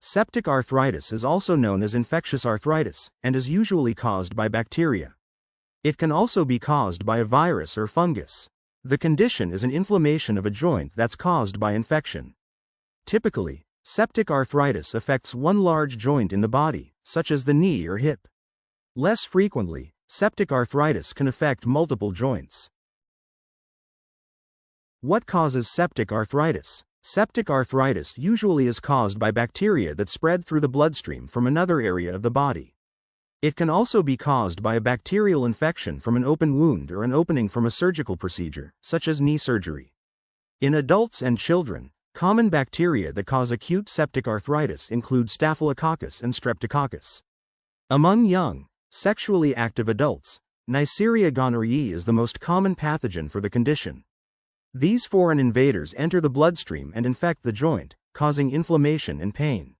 Septic arthritis is also known as infectious arthritis and is usually caused by bacteria. It can also be caused by a virus or fungus. The condition is an inflammation of a joint that's caused by infection. Typically, septic arthritis affects one large joint in the body, such as the knee or hip. Less frequently, septic arthritis can affect multiple joints. What causes septic arthritis? Septic arthritis usually is caused by bacteria that spread through the bloodstream from another area of the body. It can also be caused by a bacterial infection from an open wound or an opening from a surgical procedure, such as knee surgery. In adults and children, common bacteria that cause acute septic arthritis include Staphylococcus and Streptococcus. Among young, sexually active adults, Neisseria gonorrhoeae is the most common pathogen for the condition. These foreign invaders enter the bloodstream and infect the joint, causing inflammation and pain.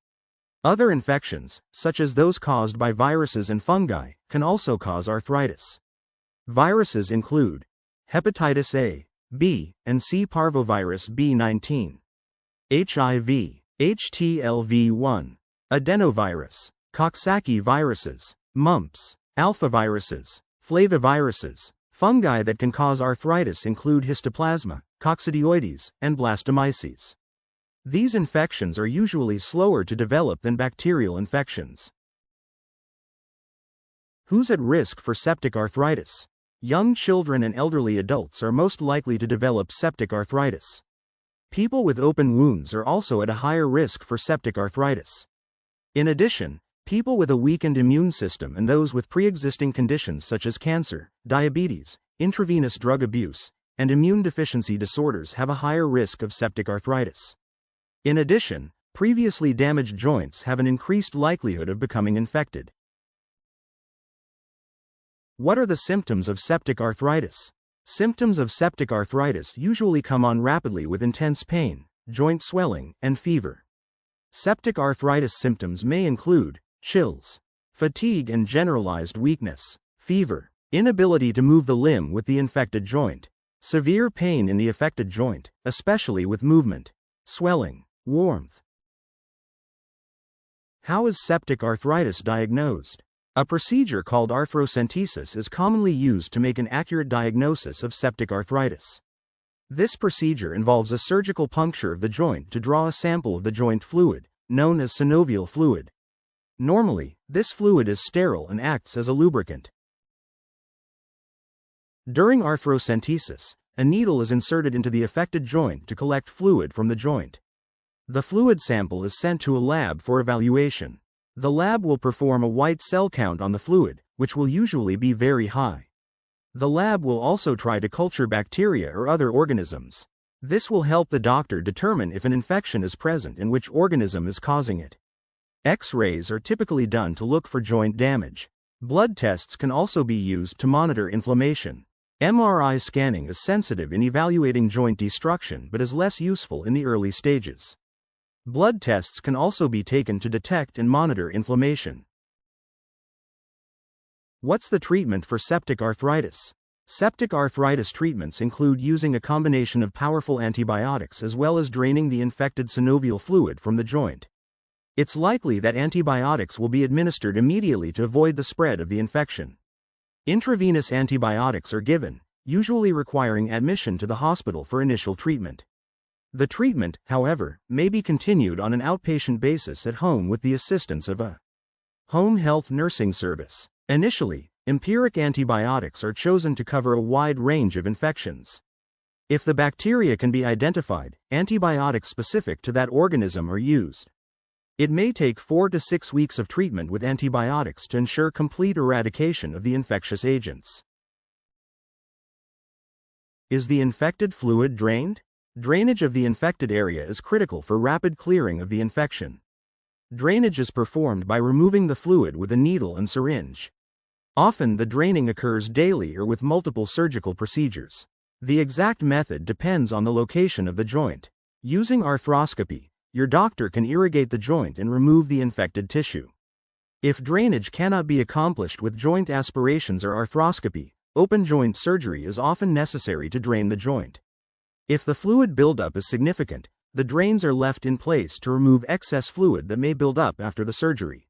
Other infections, such as those caused by viruses and fungi, can also cause arthritis. Viruses include hepatitis A, B, and C parvovirus B19, HIV, HTLV1, adenovirus, Coxsackie viruses, mumps, alphaviruses, flaviviruses. Fungi that can cause arthritis include Histoplasma, Coccidioides, and Blastomyces. These infections are usually slower to develop than bacterial infections. Who's at risk for septic arthritis? Young children and elderly adults are most likely to develop septic arthritis. People with open wounds are also at a higher risk for septic arthritis. In addition, people with a weakened immune system and those with pre-existing conditions such as cancer, diabetes, intravenous drug abuse, and immune deficiency disorders have a higher risk of septic arthritis. In addition, previously damaged joints have an increased likelihood of becoming infected. What are the symptoms of septic arthritis? Symptoms of septic arthritis usually come on rapidly with intense pain, joint swelling, and fever. Septic arthritis symptoms may include chills, fatigue and generalized weakness, fever, inability to move the limb with the infected joint, severe pain in the affected joint, especially with movement, swelling, warmth. How is septic arthritis diagnosed? A procedure called arthrocentesis is commonly used to make an accurate diagnosis of septic arthritis. This procedure involves a surgical puncture of the joint to draw a sample of the joint fluid, known as synovial fluid. Normally, this fluid is sterile and acts as a lubricant. During arthrocentesis, a needle is inserted into the affected joint to collect fluid from the joint. The fluid sample is sent to a lab for evaluation. The lab will perform a white cell count on the fluid, which will usually be very high. The lab will also try to culture bacteria or other organisms. This will help the doctor determine if an infection is present and which organism is causing it. X-rays are typically done to look for joint damage. Blood tests can also be used to monitor inflammation. MRI scanning is sensitive in evaluating joint destruction but is less useful in the early stages. Blood tests can also be taken to detect and monitor inflammation. What's the treatment for septic arthritis? Septic arthritis treatments include using a combination of powerful antibiotics as well as draining the infected synovial fluid from the joint. It's likely that antibiotics will be administered immediately to avoid the spread of the infection. Intravenous antibiotics are given, usually requiring admission to the hospital for initial treatment. The treatment, however, may be continued on an outpatient basis at home with the assistance of a home health nursing service. Initially, empiric antibiotics are chosen to cover a wide range of infections. If the bacteria can be identified, antibiotics specific to that organism are used. It may take 4 to 6 weeks of treatment with antibiotics to ensure complete eradication of the infectious agents. Is the infected fluid drained? Drainage of the infected area is critical for rapid clearing of the infection. Drainage is performed by removing the fluid with a needle and syringe. Often the draining occurs daily or with multiple surgical procedures. The exact method depends on the location of the joint. Using arthroscopy, your doctor can irrigate the joint and remove the infected tissue. If drainage cannot be accomplished with joint aspirations or arthroscopy, open joint surgery is often necessary to drain the joint. If the fluid buildup is significant, The drains are left in place to remove excess fluid that may build up after the surgery.